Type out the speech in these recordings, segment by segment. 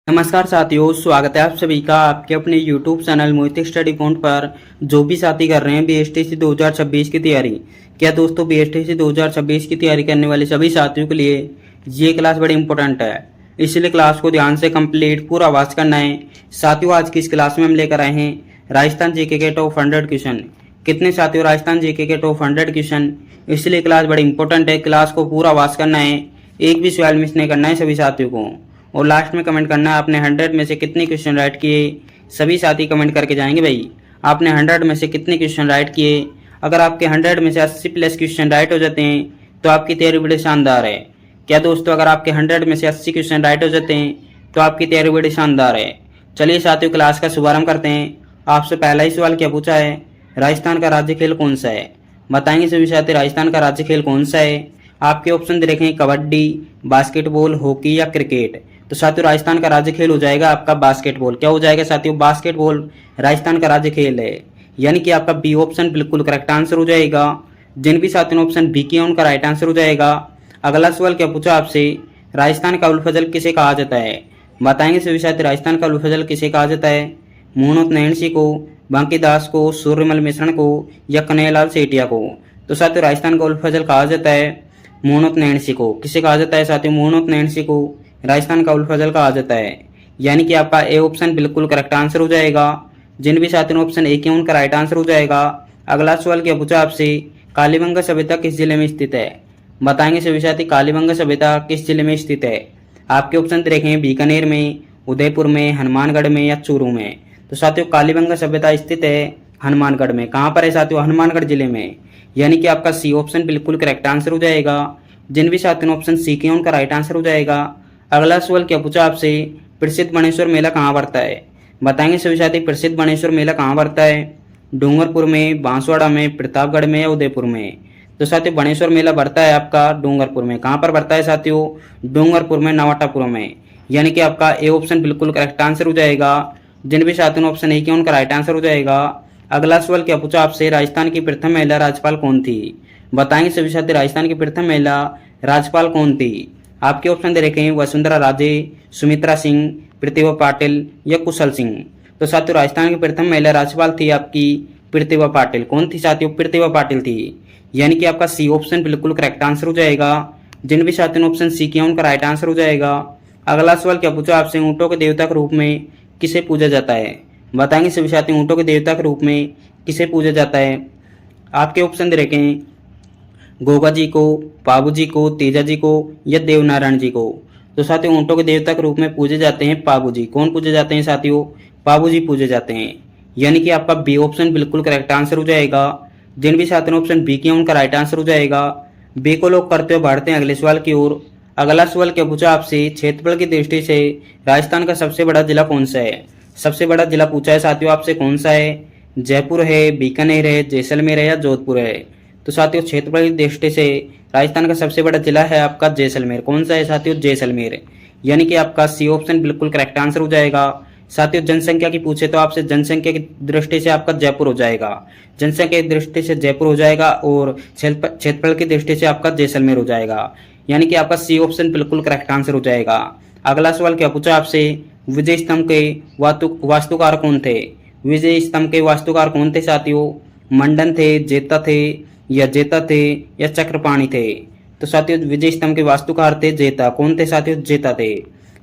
नमस्कार साथियों, स्वागत है आप सभी का आपके अपने YouTube चैनल मोहित स्टडी पॉइंट पर। जो भी साथी कर रहे हैं बीएसटीसी 2026 की तैयारी, क्या दोस्तों बीएसटीसी 2026 की तैयारी करने वाले सभी साथियों के लिए ये क्लास बड़ी इंपॉर्टेंट है, इसलिए क्लास को ध्यान से कंप्लीट पूरा वाच करना है। साथियों, आज की इस क्लास में हम लेकर आए हैं राजस्थान जीके के टॉप 100 क्वेश्चन। कितने साथियों? राजस्थान जीके के टॉप 100 क्वेश्चन, इसलिए क्लास बड़ी इंपॉर्टेंट है। क्लास को पूरा वाच करना है, एक भी सवाल मिस नहीं करना है सभी साथियों को। और लास्ट में कमेंट करना है आपने 100 में से कितने क्वेश्चन राइट किए। सभी साथी कमेंट करके जाएंगे भाई आपने 100 में से कितने क्वेश्चन राइट किए। अगर आपके 100 में से 80 प्लस क्वेश्चन राइट हो जाते हैं तो आपकी तैयारी बड़ी शानदार है। क्या दोस्तों? अगर आपके 100 में से 80 क्वेश्चन राइट हो जाते हैं तो आपकी तैयारी बड़ी शानदार है। चलिए साथियों, क्लास का शुभारंभ करते हैं। आपसे पहला ही सवाल क्या पूछा है? राजस्थान का राज्य खेल कौन सा है? बताएंगे सभी साथी राजस्थान का राज्य खेल कौन सा है। आपके ऑप्शन दे रखे हैं कबड्डी, बास्केटबॉल, हॉकी या क्रिकेट। तो साथियों राजस्थान का राज्य खेल हो जाएगा आपका बास्केटबॉल। क्या हो जाएगा साथियों? बास्केटबॉल राजस्थान का राज्य खेल है, यानी कि आपका बी ऑप्शन बिल्कुल करेक्ट आंसर हो जाएगा। जिन भी साथियों ने ऑप्शन बी किया उनका राइट आंसर हो जाएगा। अगला सवाल क्या पूछा आपसे? राजस्थान का उल फजल किसे कहा जाता है? बताएंगे सभी साथी राजस्थान का उल फजल किसे कहा जाता है। मोहम्मद नैन सिंह को, बांकीदास को, सूर्यमल मिश्रण को या कन्हैयालाल सेठिया को। तो साथियों राजस्थान का उल फजल कहा जाता है मोहम्मद नैन सिंह को। किसे कहा जाता है साथियों? मोहम्मद नैन सिंह को राजस्थान का उल फजल कहा जाता है, यानी कि आपका ए ऑप्शन बिल्कुल करेक्ट आंसर हो जाएगा। जिन भी साथियों ने ऑप्शन ए किया उनका राइट आंसर हो जाएगा। अगला सवाल क्या पूछा आपसे? कालीबंगा सभ्यता किस जिले में स्थित है? बताएंगे सभी साथी कालीबंगा सभ्यता किस जिले में स्थित है। आपके ऑप्शन देखें बीकानेर में, उदयपुर में, हनुमानगढ़ में या चूरू में। तो साथियों कालीबंगा सभ्यता स्थित है हनुमानगढ़ में। कहाँ पर है साथियों? हनुमानगढ़ जिले में, यानी कि आपका सी ऑप्शन बिल्कुल करेक्ट आंसर हो जाएगा। जिन भी साथियों ने ऑप्शन सी किया उनका राइट आंसर हो जाएगा। अगला सवाल क्या पूछा आपसे? प्रसिद्ध बनेश्वर मेला कहाँ पड़ता है? बताएंगे सभी साथी प्रसिद्ध बनेश्वर मेला कहाँ पड़ता है। डूंगरपुर में, बांसवाड़ा में, प्रतापगढ़ में या उदयपुर में। तो साथियों बनेश्वर मेला बढ़ता है आपका डूंगरपुर में। कहाँ पर बढ़ता है साथियों? डूंगरपुर में, नवाटापुर में, यानी कि आपका ए ऑप्शन बिल्कुल करेक्ट आंसर हो जाएगा। जिन भी साथियों ने ऑप्शन ए किया उनका राइट आंसर हो जाएगा। अगला सवाल क्या पूछा आपसे? राजस्थान की प्रथम महिला राज्यपाल कौन थी? बताएंगे सभी साथी राजस्थान की प्रथम महिला राज्यपाल कौन थी। आपके ऑप्शन दे रखे हैं वसुंधरा राजे, सुमित्रा सिंह, प्रतिभा पाटिल या कुशल सिंह। तो साथियों राजस्थान की प्रथम महिला राज्यपाल थी आपकी प्रतिभा पाटिल। कौन थी साथियों? प्रतिभा पाटिल थी, यानी कि आपका सी ऑप्शन बिल्कुल करेक्ट आंसर हो जाएगा। जिन भी साथियों ने ऑप्शन सी किया उनका राइट आंसर हो जाएगा। अगला सवाल क्या पूछा आपसे? ऊँटों के देवता के रूप में किसे पूजा जाता है? बताएंगे सभी साथी ऊँटों के देवता के रूप में किसे पूजा जाता है। आपके ऑप्शन दे रखे हैं गोगा जी को, पाबू जी को, तेजा जी को या देवनारायण जी को। तो साथियों ऊँटों के देवता के रूप में पूजे जाते हैं पाबू जी। कौन पूजे जाते हैं साथियों? पाबू जी पूजे जाते हैं, यानी कि आपका बी ऑप्शन बिल्कुल करेक्ट आंसर हो जाएगा। जिन भी साथियों ने ऑप्शन बी किया उनका राइट आंसर हो जाएगा। बी को लोग करते हुए बढ़ते हैं अगले सवाल की ओर। अगला सवाल क्या पूछा आपसे? क्षेत्रफल की दृष्टि से राजस्थान का सबसे बड़ा जिला कौन सा है? सबसे बड़ा जिला पूछा है साथियों आपसे कौन सा है। जयपुर है, बीकानेर है, जैसलमेर है या जोधपुर है। तो साथियों क्षेत्रफल की दृष्टि से राजस्थान का सबसे बड़ा जिला है आपका जैसलमेर। कौन सा है साथियों? जैसलमेर, यानी कि आपका सी ऑप्शन बिल्कुल करेक्ट आंसर हो जाएगा। साथियों जनसंख्या की पूछे तो आपसे जनसंख्या की दृष्टि से आपका जयपुर हो जाएगा। जनसंख्या की दृष्टि से जयपुर हो जाएगा और क्षेत्रफल की दृष्टि से आपका जैसलमेर हो जाएगा, यानी कि आपका सी ऑप्शन बिल्कुल करेक्ट आंसर हो जाएगा। अगला सवाल क्या पूछा आपसे? विजय स्तंभ के वास्तुकार कौन थे? विजय स्तंभ के वास्तुकार कौन थे साथियों? मंडन थे, जेता थे या जेता थे या चक्रपाणी थे। तो साथियों विजय स्तंभ के वास्तुकार थे जेता। कौन थे साथियों? जेता थे,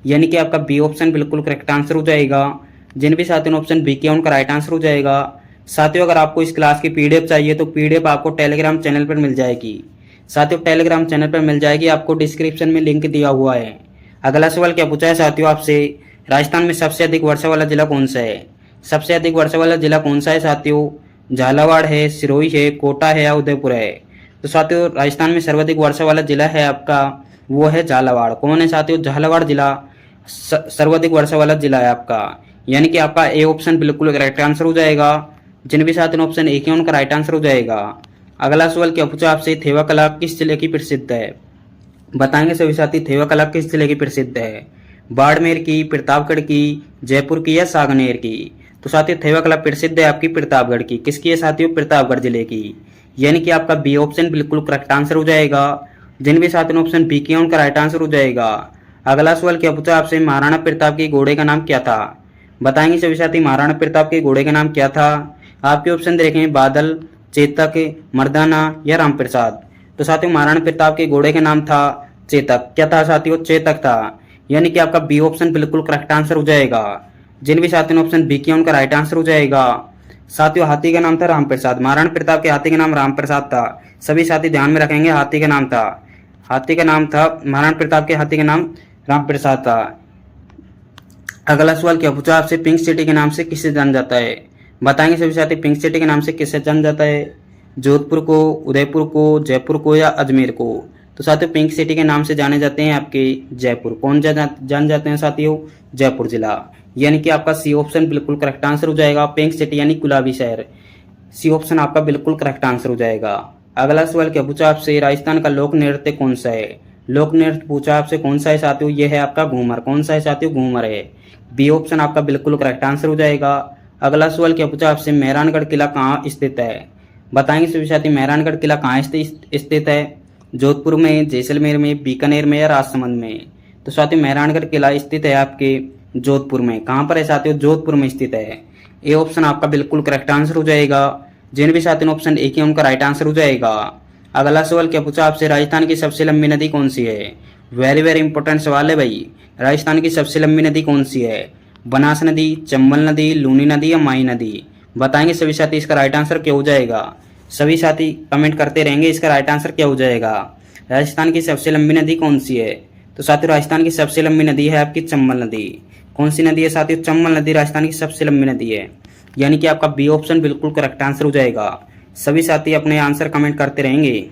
यानी कि आपका बी ऑप्शन बिल्कुल करेक्ट आंसर हो जाएगा। जिन भी साथियों ने ऑप्शन बी किया उनका राइट आंसर हो जाएगा। साथियों अगर आपको इस क्लास की पीडीएफ चाहिए तो पीडीएफ आपको टेलीग्राम चैनल पर मिल जाएगी। साथियों टेलीग्राम चैनल पर मिल जाएगी, आपको डिस्क्रिप्शन में लिंक दिया हुआ है। अगला सवाल क्या पूछा है साथियों आपसे? राजस्थान में सबसे अधिक वर्षा वाला जिला कौन सा है? सबसे अधिक वर्षा वाला जिला कौन सा है साथियों? झालावाड़ है, सिरोही है, कोटा है या उदयपुर है। तो साथियों राजस्थान में सर्वाधिक वर्षा वाला जिला है आपका वो है झालावाड़। कौन है साथियों? झालावाड़ जिला सर्वाधिक वर्षा वाला जिला है आपका, यानी कि आपका ए ऑप्शन बिल्कुल करेक्ट आंसर हो जाएगा। जिन भी साथियों ने ऑप्शन ए किया उनका राइट आंसर हो जाएगा। अगला सवाल क्या पूछा आपसे? थेवा कला किस जिले की प्रसिद्ध है? बताएंगे सभी साथी थेवा कला किस जिले की प्रसिद्ध है। बाड़मेर की, प्रतापगढ़ की, जयपुर की या सागनेर की। तो साथियों थेवा कला प्रसिद्ध है आपकी प्रतापगढ़ की। किसकी है साथियों? प्रतापगढ़ जिले की, यानी कि आपका बी ऑप्शन बिल्कुल करेक्ट आंसर हो जाएगा। जिन भी साथियों ने ऑप्शन बी किया उनका राइट आंसर हो जाएगा। अगला सवाल क्या पूछा आपसे, महाराणा प्रताप के घोड़े का नाम क्या था। बताएंगे सभी साथी महाराणा प्रताप के घोड़े का नाम क्या था। आपके ऑप्शन देखें, बादल, चेतक, मर्दाना या रामप्रसाद। तो साथियों महाराणा प्रताप के घोड़े का नाम था चेतक। क्या था साथियों, चेतक था। यानी कि आपका बी ऑप्शन बिल्कुल करेक्ट आंसर हो जाएगा। जिन भी साथियों ने ऑप्शन बी किया उनका राइट आंसर हो जाएगा। साथियों हाथी का नाम था रामप्रसाद। महाराणा प्रताप के हाथी का नाम रामप्रसाद था। सभी साथी ध्यान में रखेंगे, हाथी का नाम था महाराणा प्रताप के हाथी का नाम रामप्रसाद था। अगला सवाल क्या पूछा आपसे, पिंक सिटी के नाम से किसे जाना जाता है। बताएंगे सभी साथी पिंक सिटी के नाम से किसे जाना जाता है। जोधपुर को, उदयपुर को, जयपुर को या अजमेर को। तो साथियों पिंक सिटी के नाम से जाने जाते हैं आपके जयपुर। कौन जान जाते हैं साथियों, जयपुर जिला। यानी कि आपका सी ऑप्शन बिल्कुल करेक्ट आंसर हो जाएगा। पिंक सिटी यानी गुलाबी शहर, सी ऑप्शन आपका बिल्कुल करेक्ट आंसर हो जाएगा। अगला सवाल क्या पूछा आपसे, राजस्थान का लोक नृत्य कौन सा है। लोक नृत्य पूछा आपसे कौन सा है साथियों, यह है आपका घूमर। कौन सा है साथियों, घूमर है। बी ऑप्शन आपका बिल्कुल करेक्ट आंसर हो जाएगा। अगला सवाल क्या पूछा आपसे, मेहरानगढ़ किला कहाँ स्थित है। बताएंगे सभी साथी मेहरानगढ़ किला कहाँ स्थित है। जोधपुर में, जैसलमेर में, बीकानेर में या राजसमंद में। तो साथियों मेहरानगढ़ किला स्थित है आपके जोधपुर में। कहाँ पर है साथियों, जोधपुर में स्थित है। ए ऑप्शन आपका बिल्कुल करेक्ट आंसर हो जाएगा। जिन भी साथियों ने ऑप्शन ए किया उनका राइट आंसर हो जाएगा। अगला सवाल क्या पूछा आपसे, राजस्थान की सबसे लंबी नदी कौन सी है। वेरी वेरी इंपॉर्टेंट सवाल है भाई। राजस्थान की सबसे लंबी नदी कौन सी है। बनास नदी, चंबल नदी, लूनी नदी या माही नदी। बताएंगे सभी साथी इसका राइट आंसर क्या हो जाएगा। सभी साथी कमेंट करते रहेंगे इसका राइट आंसर क्या हो जाएगा। राजस्थान की सबसे लंबी नदी कौन सी है। तो साथियों राजस्थान की सबसे लंबी नदी है आपकी चंबल नदी। कौन सी नदी है साथियों, चंबल नदी राजस्थान की सबसे लंबी नदी है। यानी कि आपका बी ऑप्शन बिल्कुल करेक्ट आंसर हो जाएगा। सभी साथी अपने आंसर कमेंट करते रहेंगे।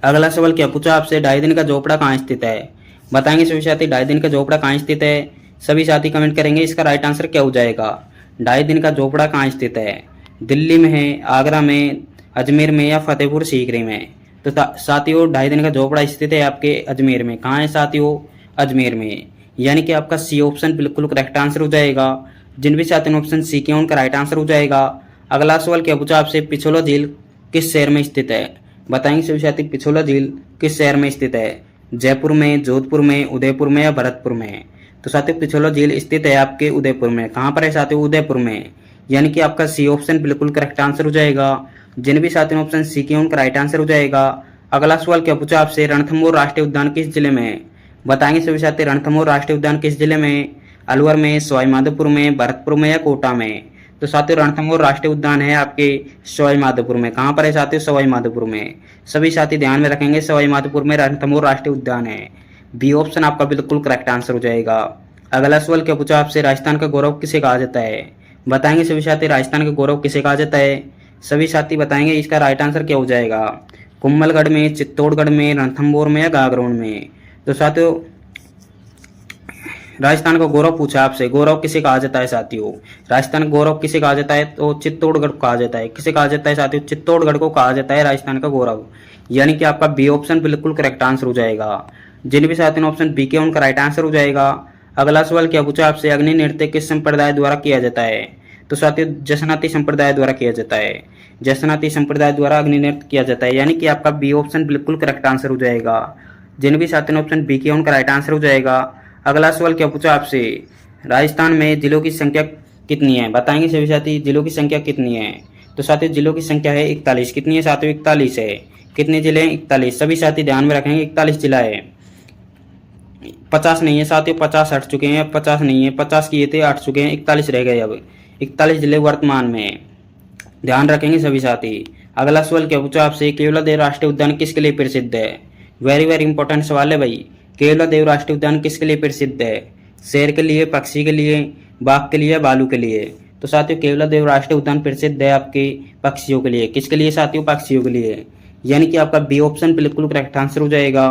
अगला सवाल क्या पूछा आपसे, ढाई दिन का झोपड़ा कहाँ स्थित है। बताएंगे सभी साथी ढाई दिन का झोपड़ा कहाँ स्थित है। सभी साथी कमेंट करेंगे इसका राइट आंसर क्या हो जाएगा। ढाई दिन का झोपड़ा कहाँ स्थित है, दिल्ली में है, आगरा में, अजमेर में या फतेहपुर सीकरी में। तो साथियों ढाई दिन का झोपड़ा स्थित है आपके अजमेर में। कहाँ है साथियों, अजमेर में। यानी कि आपका सी ऑप्शन बिल्कुल करेक्ट आंसर हो जाएगा। जिन भी साथियों ने ऑप्शन सी किया उनका राइट आंसर हो जाएगा। अगला सवाल क्या पूछा आपसे, पिछोला झील किस शहर में स्थित है। बताएंगे सभी साथी पिछोला झील किस शहर में स्थित है। जयपुर में, जोधपुर में, उदयपुर में या भरतपुर में। तो साथियों पिछोला झील स्थित है आपके उदयपुर में। कहाँ पर है साथियों, उदयपुर में। यानी कि आपका सी ऑप्शन बिल्कुल करेक्ट आंसर हो जाएगा। जिन भी साथियों ने ऑप्शन सी किया उनका राइट आंसर हो जाएगा। अगला सवाल क्या पूछा आपसे, रणथंभौर राष्ट्रीय उद्यान किस जिले में है। बताएंगे सभी साथी रणथंभौर राष्ट्रीय उद्यान किस जिले में, अलवर में, सवाईमाधोपुर में, भरतपुर में या कोटा में। तो साथियों रणथंभौर राष्ट्रीय उद्यान है आपके सवाईमाधोपुर में। कहाँ पर है साथियों, सवाईमाधोपुर में। सभी साथी ध्यान में रखेंगे सवाईमाधोपुर में रणथंभौर राष्ट्रीय उद्यान है। बी ऑप्शन आपका बिल्कुल करेक्ट आंसर हो जाएगा। अगला सवाल क्या पूछा आपसे, राजस्थान का गौरव किसे कहा जाता है। बताएंगे सभी साथी राजस्थान का गौरव किसे कहा जाता है। सभी साथी बताएंगे इसका राइट आंसर क्या हो जाएगा। कुंभलगढ़ में, चित्तौड़गढ़ में, रणथंभौर में या गागरोन में। तो साथियों राजस्थान का गौरव पूछा आपसे, गौरव किसे कहा जाता है साथियों। राजस्थान का गौरव किसे कहा जाता है, तो चित्तौड़गढ़ को कहा जाता है। किसे कहा जाता है साथियों, चित्तौड़गढ़ को कहा जाता है राजस्थान का गौरव। यानी कि आपका बी ऑप्शन बिल्कुल करेक्ट आंसर हो जाएगा। जिन भी साथियों ने ऑप्शन बी किया उनका राइट आंसर हो जाएगा। अगला सवाल क्या पूछा आपसे, अग्नि नृत्य किस संप्रदाय द्वारा किया जाता है। तो साथियों जसनाती संप्रदाय द्वारा किया जाता है। जसनाती संप्रदाय द्वारा अग्नि नृत्य किया जाता है। यानी कि आपका बी ऑप्शन बिल्कुल करेक्ट आंसर हो जाएगा। जिन भी साथियों ने ऑप्शन बी किया उनका राइट आंसर हो जाएगा। अगला सवाल क्या पूछा आपसे, राजस्थान में जिलों की संख्या कितनी है। बताएंगे सभी साथी जिलों की संख्या कितनी है। तो साथियों जिलों की संख्या है 41। कितनी है साथियों, 41 है। कितने जिले हैं, 41। सभी साथी ध्यान में रखेंगे 41 जिला है। 50 नहीं है साथियों, 50 हट चुके हैं। 50 नहीं है, 50 किए थे, 8 चुके हैं, 41 रह गए। अब 41 जिले वर्तमान में, ध्यान रखेंगे सभी साथी। अगला सवाल क्या पूछा आपसे, केवलादेव राष्ट्रीय उद्यान किसके लिए प्रसिद्ध है। वेरी वेरी इंपॉर्टेंट सवाल है भाई। केवलादेव राष्ट्रीय उद्यान किसके लिए प्रसिद्ध है, शेर के लिए, पक्षी के लिए, बाघ के लिए, भालू के लिए। तो साथियों केवलादेव राष्ट्रीय उद्यान प्रसिद्ध है आपके पक्षियों के लिए। किसके लिए साथियों, पक्षियों के लिए। यानी कि आपका बी ऑप्शन बिल्कुल करेक्ट आंसर हो जाएगा।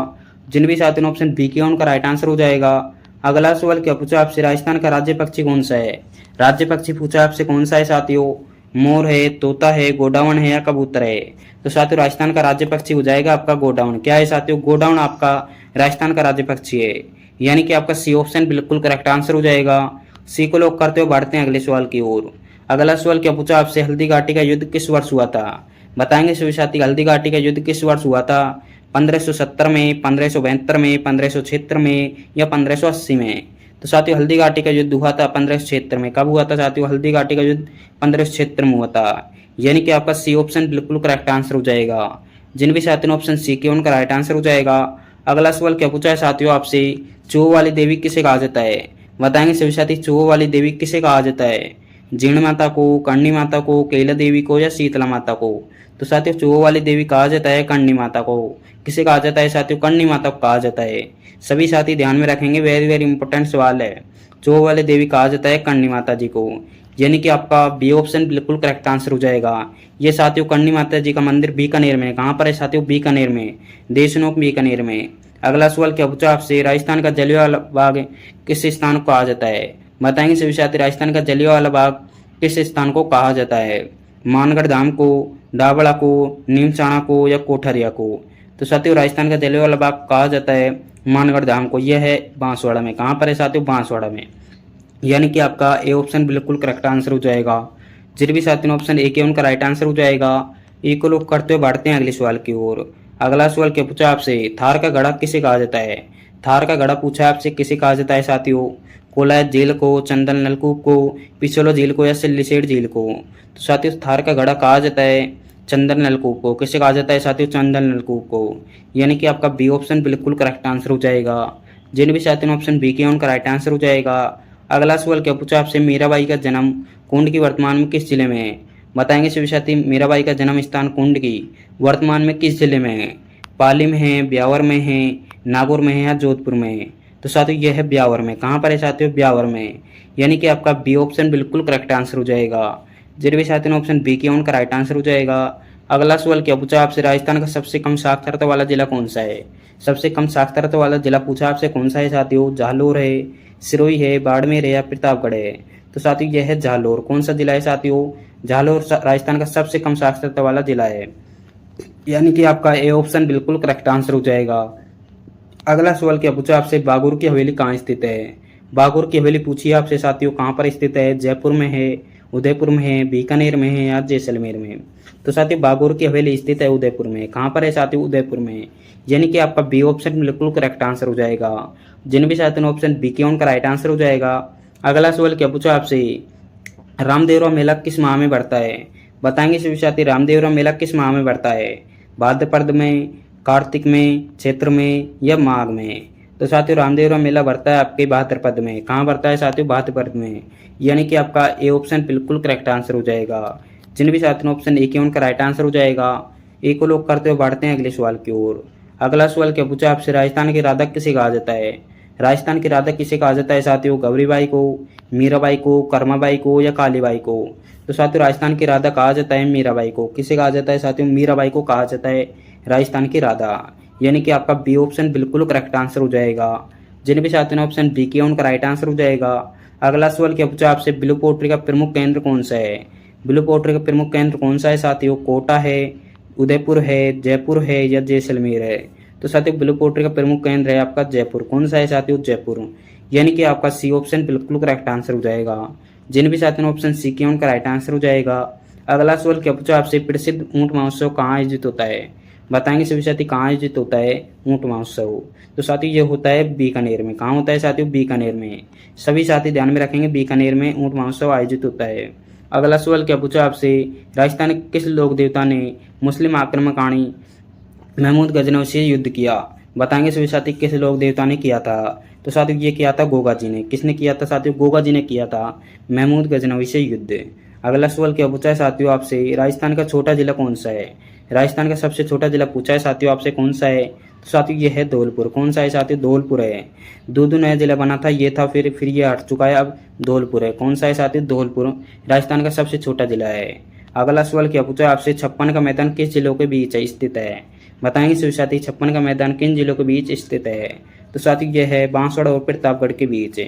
जिन भी साथियों ने ऑप्शन बी किया उनका राइट आंसर हो जाएगा। अगला सवाल क्या पूछा आपसे, राजस्थान का राज्य पक्षी कौन सा है। राज्य पक्षी पूछा आपसे कौन सा है साथियों, मोर है, तोता है, गोडाउन है या कबूतर है। तो साथियों राजस्थान का राज्य पक्षी हो जाएगा आपका गोडाउन। क्या है साथियों, गोडाउन आपका राजस्थान का राज्य पक्षी है। यानी कि आपका सी ऑप्शन बिल्कुल करेक्ट आंसर हो जाएगा। सी को लॉक करते हुए बढ़ते हैं अगले सवाल की ओर। अगला सवाल क्या पूछा आपसे, हल्दी घाटी का युद्ध किस वर्ष हुआ था। बताएंगे सभी साथी हल्दी घाटी का युद्ध किस वर्ष हुआ था। 1570 में, 1572 में, 1576 में या 1580 में। तो साथियों हल्दी घाटी का युद्ध हुआ था 1576 में। कब हुआ था साथियों? हल्दी घाटी का युद्ध 1576 में हुआ था। यानी कि आपका सी ऑप्शन बिल्कुल करेक्ट आंसर हो जाएगा। जिन भी साथियों ने ऑप्शन सी किया उनका राइट आंसर हो जाएगा। अगला सवाल क्या पूछा है साथियों आपसे? चूहों वाली देवी किसे कहा जाता है? बताएंगे सभी साथी, चूहों वाली देवी किसे कहा जाता है? जीर्ण माता को, कर्णी माता को, केला देवी को या शीतला माता को? तो साथियों चूहों वाली देवी कहा जाता है कर्णी माता को। किसे कहा जाता है साथियों? कर्णी माता को कहा जाता है। सभी साथी ध्यान में रखेंगे, वेरी वेरी इंपॉर्टेंट सवाल है। चूहों वाली देवी कहा जाता है कर्णी माता जी को। यानी कि आपका बी ऑप्शन बिल्कुल करेक्ट आंसर हो जाएगा। ये साथियों कर्णी माता जी का मंदिर बीकानेर में। कहाँ पर है साथियों? बीकानेर में, देशनोक बीकानेर में। अगला सवाल क्या पूछा आपसे? राजस्थान का जलियांवाला बाग किस स्थान को कहा जाता है? बताएंगे सभी साथी, राजस्थान का जलियांवाला बाग किस स्थान को कहा जाता है? मानगढ़ धाम को, डाबड़ा को, नीमचाणा को या कोठरिया को? तो साथियों राजस्थान का जलियांवाला बाग कहा जाता है मानगढ़ धाम को। यह है बांसवाड़ा में। कहाँ पर है साथियों? बांसवाड़ा में। यानी कि आपका ए ऑप्शन बिल्कुल करेक्ट आंसर हो जाएगा। जिन भी साथियों ऑप्शन ए के उनका राइट आंसर हो जाएगा। ए को लोग करते हुए बढ़ते हैं अगले सवाल की ओर। अगला सवाल क्या पूछा आपसे? थार का गढ़ा किसे कहा जाता है? थार का गढ़ा पूछा आपसे किसे कहा जाता है साथियों? कोलायत झील को, चंदन नलकूप को, पिछोला झील को या सिल्लीसेठ झील को? तो साथियों थार का गढ़ा कहा जाता है चंदन नलकूप को। किसे कहा जाता है साथियों? चंदन नलकूप को। यानी कि आपका बी ऑप्शन बिल्कुल करेक्ट आंसर हो जाएगा। जिन भी साथियों ऑप्शन बी के उनका राइट आंसर हो जाएगा। अगला सवाल क्या पूछा आपसे? मीराबाई का जन्म कुंड की वर्तमान में किस जिले में है? बताएंगे सभी साथी, मीराबाई का जन्म स्थान कुंड की वर्तमान में किस जिले में है? पाली में है, ब्यावर में है, नागौर में है या जोधपुर में है? तो साथियों यह है ब्यावर में। कहाँ पर है साथियों? ब्यावर में। यानी कि आपका बी ऑप्शन बिल्कुल करेक्ट आंसर हो जाएगा। जिन भी साथियों ने ऑप्शन बी किया उनका राइट आंसर हो जाएगा। अगला सवाल क्या पूछा आपसे? राजस्थान का सबसे कम साक्षरता वाला जिला कौन सा है? सबसे कम साक्षरता वाला जिला पूछा आपसे कौन सा है साथियों? जालोर है, सिरोही है, बाड़मेर है या प्रतापगढ़ है? तो साथियों यह है जालोर। कौन सा जिला है साथियों? जालोर राजस्थान का सबसे कम साक्षरता वाला जिला है। यानी कि आपका ए ऑप्शन बिल्कुल करेक्ट आंसर हो जाएगा। अगला सवाल क्या पूछा आपसे? बागुर की हवेली कहाँ स्थित है? बागुर की हवेली पूछी आपसे साथियों कहाँ पर स्थित है? जयपुर में है, उदयपुर में है, बीकानेर में है या जैसलमेर में? तो साथियों बागुर की हवेली स्थित है उदयपुर में। कहाँ पर है साथियों? उदयपुर में। यानी कि आपका बी ऑप्शन बिल्कुल करेक्ट आंसर हो जाएगा। जिन भी साथियों ऑप्शन बी के उनका राइट आंसर हो जाएगा। अगला सवाल क्या पूछा आपसे? रामदेवरा मेला किस माह में बढ़ता है? बताएंगे सभी साथी, रामदेवरा मेला किस माह में बढ़ता है? भाद्रपद में, कार्तिक में, चैत्र में या माघ में? तो साथियों रामदेवरा मेला बढ़ता है आपके भाद्रपद में। कहाँ बढ़ता है साथियों? भाद्रपद में। यानी कि आपका ए ऑप्शन बिल्कुल करेक्ट आंसर हो जाएगा। जिन भी साथियों ऑप्शन ए के उनका राइट आंसर हो जाएगा। ए को लोग करते हुए बढ़ते हैं अगले सवाल की ओर। अगला सवाल क्या पूछा आपसे? राजस्थान की राधा किसे कहा जाता है? राजस्थान की राधा किसे कहा जाता है साथियों? गौरीबाई को, मीराबाई को, कर्माबाई को या कालीबाई को? तो साथियों राजस्थान की राधा कहा जाता है मीराबाई को। किसे कहा जाता है साथियों? मीराबाई को कहा जाता है राजस्थान की राधा। यानी कि आपका बी ऑप्शन बिल्कुल करेक्ट आंसर हो जाएगा। जिन भी साथियों ने ऑप्शन बी किया उनका राइट आंसर हो जाएगा। अगला सवाल क्या पूछा आपसे? ब्लू पोट्री का प्रमुख केंद्र कौन सा है? ब्लू पोट्री का प्रमुख केंद्र कौन सा है साथियों? कोटा है, उदयपुर है, जयपुर है या जैसलमेर है? तो साथियों ब्लू पोट्री का प्रमुख केंद्र है आपका जयपुर। कौन सा है साथियों? जयपुर। यानी कि आपका सी ऑप्शन बिल्कुल करेक्ट आंसर हो जाएगा। जिन भी साथियों ने ऑप्शन सी किया उनका राइट आंसर हो जाएगा। अगला सवाल क्या पूछा आपसे? प्रसिद्ध ऊंट महोत्सव कहाँ आयोजित होता है? बताएंगे सभी साथी कहाँ आयोजित होता है ऊंट महोत्सव? तो साथियों ये होता है बीकानेर में। कहाँ होता है साथियों? बीकानेर में। सभी साथी ध्यान में रखेंगे, बीकानेर में ऊंट महोत्सव आयोजित होता है। अगला सवाल क्या पूछा आपसे? राजस्थान के किस लोक देवता ने मुस्लिम आक्रमणकारी महमूद गजनवी से युद्ध किया? बताएंगे सभी साथी किस लोक देवता ने किया था? तो साथियों ये किया था गोगा जी ने। किसने किया था साथियों? गोगा जी ने किया था महमूद गजनवी से युद्ध। अगला सवाल क्या पूछा है साथियों आपसे? राजस्थान का छोटा जिला कौन सा है? राजस्थान का सबसे छोटा जिला पूछा है साथियों आपसे कौन सा है? तो साथियों ये है धौलपुर। कौन सा है साथियों? धौलपुर है। दो नया जिला बना था, ये था, फिर ये हट चुका है, अब धौलपुर है। कौन सा है साथियों? धौलपुर राजस्थान का सबसे छोटा जिला है। अगला सवाल क्या पूछा है आपसे? 56 का मैदान किस जिलों के बीच स्थित है? बताएंगे सभी साथी 56 का मैदान किन जिलों के बीच स्थित है? तो साथियों यह है बांसवाड़ा और प्रतापगढ़ के बीच है।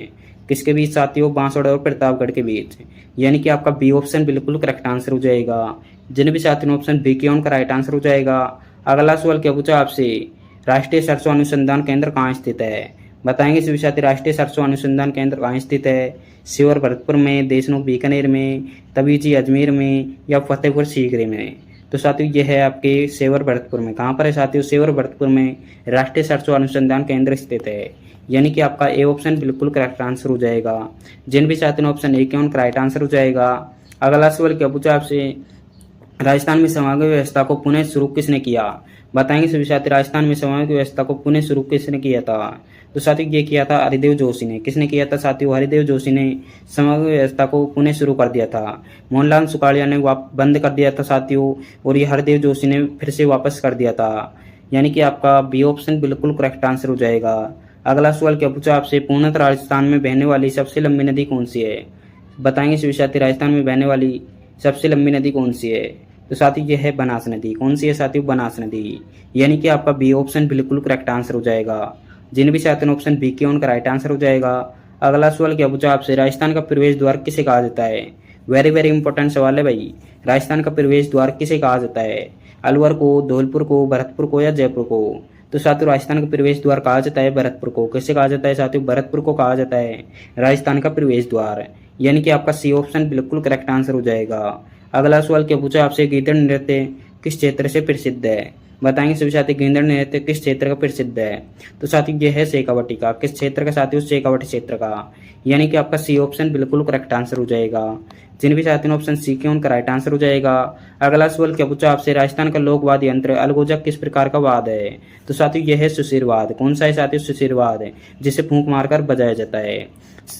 किसके बीच साथियों? बांसवाड़ा और प्रतापगढ़ के बीच। यानी कि आपका बी ऑप्शन बिल्कुल करेक्ट आंसर हो जाएगा। जिन भी साथियों ने ऑप्शन बी किया उनका राइट आंसर हो जाएगा। अगला सवाल क्या पूछा आपसे? राष्ट्रीय सरसों अनुसंधान केंद्र कहाँ स्थित है? बताएंगे सभी साथी राष्ट्रीय सरसों अनुसंधान केंद्र कहाँ स्थित है? सीहोर भरतपुर में, देशनोक बीकानेर में, तबीजी अजमेर में या फतेहपुर सीकरी में? तो साथियों ये है आपके सेवर भरतपुर में। कहाँ पर है साथियों? सेवर भरतपुर में राष्ट्रीय सरसों अनुसंधान केंद्र स्थित है। यानी कि आपका ए ऑप्शन बिल्कुल करेक्ट आंसर हो जाएगा। जिन भी साथियों ने ऑप्शन ए के करेक्ट आंसर हो जाएगा। अगला सवाल क्या पूछा आपसे? राजस्थान में समागम व्यवस्था को पुनः शुरू किसने किया? बताएंगे सभी साथी। राजस्थान में समागम व्यवस्था को पुनः शुरू किसने किया था? तो साथियों ये किया था हरिदेव जोशी ने। किसने किया था साथियों? हरिदेव जोशी ने समागम व्यवस्था को पुनः शुरू कर दिया था। मोहनलाल सुखाड़िया ने बंद कर दिया था साथियों, और ये हरिदेव जोशी ने फिर से वापस कर दिया था। यानी कि आपका बी ऑप्शन बिल्कुल करेक्ट आंसर हो जाएगा। अगला सवाल क्या पूछा आपसे? पूर्णतः राजस्थान में बहने वाली सबसे लंबी नदी कौन सी है? बताएंगे सभी साथी। राजस्थान में बहने वाली सबसे लंबी नदी कौन सी है? तो साथियों यह है बनास नदी। कौन सी है साथियों? बनास नदी। यानी कि आपका बी ऑप्शन बिल्कुल करेक्ट आंसर हो जाएगा। जिन भी साथियों ने ऑप्शन बी के उनका राइट आंसर हो जाएगा। अगला सवाल क्या पूछा आपसे? राजस्थान का प्रवेश द्वार किसे कहा जाता है? वेरी वेरी इंपॉर्टेंट सवाल है भाई। राजस्थान का प्रवेश द्वार किसे कहा जाता है? अलवर को, धौलपुर को, भरतपुर को या जयपुर को? तो साथियों राजस्थान का प्रवेश द्वार कहा जाता है भरतपुर को। किसे कहा जाता है साथियों? भरतपुर को कहा जाता है राजस्थान का प्रवेश द्वार। यानी कि आपका सी ऑप्शन बिल्कुल करेक्ट आंसर हो जाएगा। अगला सवाल क्या पूछा आपसे? गीदड़ नृत्य किस क्षेत्र से प्रसिद्ध है? बताएंगे सभी साथी। गीदड़ नृत्य किस क्षेत्र का प्रसिद्ध है? तो साथियों ये है शेखावटी का। किस क्षेत्र का साथियों? शेखावटी क्षेत्र का। यानी कि आपका सी ऑप्शन बिल्कुल करेक्ट आंसर हो जाएगा। जिन भी साथियों ने ऑप्शन सी के उनका राइट आंसर हो जाएगा। अगला सवाल क्या पूछा आपसे? राजस्थान का लोकवाद यंत्र अलगोजा किस प्रकार का वाद है? तो साथियों यह है सुशिरवाद। कौन सा है साथियों? सुशिरवाद है, जिसे फूंक मारकर बजाया जाता है।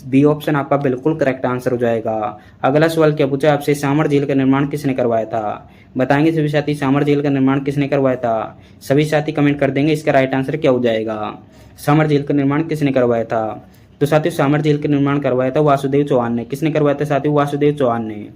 बी ऑप्शन आपका बिल्कुल करेक्ट आंसर हो जाएगा। अगला सवाल क्या पूछा आपसे? सामर झील का निर्माण किसने करवाया था? बताएंगे सभी साथी। सामर झील का निर्माण किसने करवाया था? सभी साथी कमेंट कर देंगे इसका राइट आंसर क्या हो जाएगा। सामर झील का निर्माण किसने करवाया था? तो साथियों सामर झील का निर्माण करवाया था वासुदेव चौहान ने। किसने करवाया था साथियों? वासुदेव चौहान ने।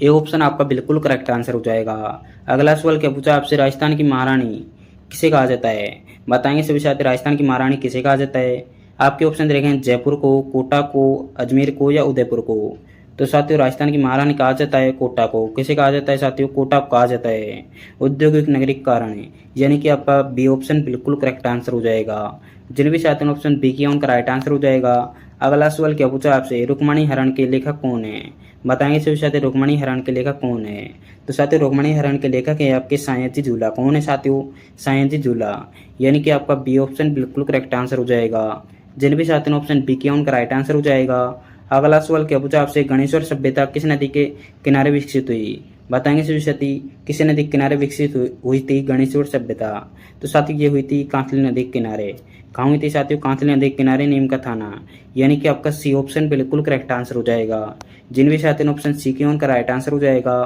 ये ऑप्शन आपका बिल्कुल करेक्ट आंसर हो जाएगा। अगला सवाल क्या पूछा आपसे? राजस्थान की महारानी किसे कहा जाता है? बताएंगे सभी साथी। राजस्थान की महारानी किसे कहा जाता है? आपके ऑप्शन दे रखे हैं जयपुर को, कोटा को, अजमेर को या उदयपुर को। तो साथियों राजस्थान की महारानी कहा जाता है कोटा को। किसे कहा जाता है साथियों? कोटा को कहा जाता है औद्योगिक नगरी के कारण है। यानी कि आपका बी ऑप्शन बिल्कुल करेक्ट आंसर हो जाएगा। जिन भी साथियों ने ऑप्शन बी किया उनका राइट आंसर हो जाएगा। अगला सवाल क्या पूछा आपसे? रुक्मणी हरण के लेखक कौन है? बताएंगे सभी साथी। रुक्मणी हरण के लेखक कौन है? तो साथियों रुक्मणी हरण के लेखक है आपके सयाजी झूला। कौन है साथियों? सयाजी झूला। यानी कि आपका बी ऑप्शन बिल्कुल करेक्ट आंसर हो जाएगा। जिन भी साथियों ने ऑप्शन बी किया उनका राइट आंसर हो जाएगा। अगला सवाल क्या पूछा आपसे? गणेश्वर सभ्यता किस नदी के किनारे विकसित हुई? बताएंगे सभी साथी। किस नदी के किनारे विकसित हुई थी गणेश्वर सभ्यता? तो साथियों ये हुई थी कांतली नदी के किनारे। कहाँ हुई थी साथियों? कांतली नदी के किनारे, नीम का थाना। यानी कि आपका सी ऑप्शन बिल्कुल करेक्ट आंसर हो जाएगा। जिन भी साथियों ने ऑप्शन सी किया उनका राइट आंसर हो जाएगा।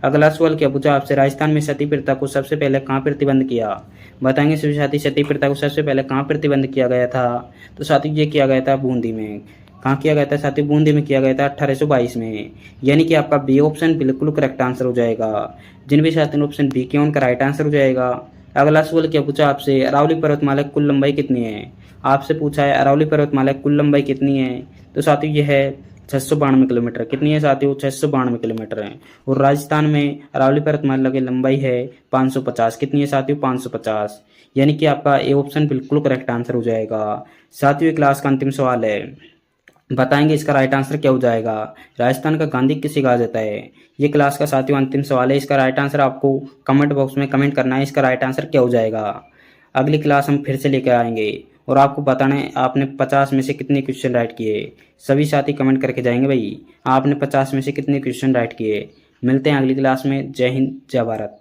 अगला सवाल क्या पूछा आपसे? राजस्थान में सती प्रथा को सबसे पहले कहाँ प्रतिबंध किया? बताएंगे सभी साथी। सती प्रथा को सबसे पहले कहाँ प्रतिबंध किया गया था? तो साथियों ये किया गया था बूंदी में। कहाँ किया गया था साथियों? बूंदी में किया गया था 1822 में। यानी कि आपका बी ऑप्शन बिल्कुल करेक्ट आंसर हो जाएगा। जिन भी साथियों ने ऑप्शन बी किया उनका राइट आंसर हो जाएगा। अगला सवाल क्या पूछा आपसे? अरावली पर्वतमाला की कुल लंबाई कितनी है? आपसे पूछा है अरावली पर्वतमाला की कुल लंबाई कितनी है? तो साथियों यह है 692 किलोमीटर। कितनी है साथियों? 692 किलोमीटर है। और राजस्थान में अरावली पर्वतमाला की लंबाई है 550। कितनी है साथियों? 550। यानी कि आपका ए ऑप्शन बिल्कुल करेक्ट आंसर हो जाएगा। साथियों क्लास का अंतिम सवाल है, बताएंगे इसका राइट आंसर क्या हो जाएगा। राजस्थान का गांधी किसे कहा जाता है? ये क्लास का साथियों अंतिम सवाल है। इसका राइट आंसर आपको कमेंट बॉक्स में कमेंट करना है। इसका राइट आंसर क्या हो जाएगा। अगली क्लास हम फिर से लेकर आएंगे और आपको बताना है आपने 50 में से कितने क्वेश्चन राइट किए। सभी साथी कमेंट करके जाएंगे भाई आपने 50 में से कितने क्वेश्चन राइट किए। मिलते हैं अगली क्लास में। जय हिंद, जय भारत।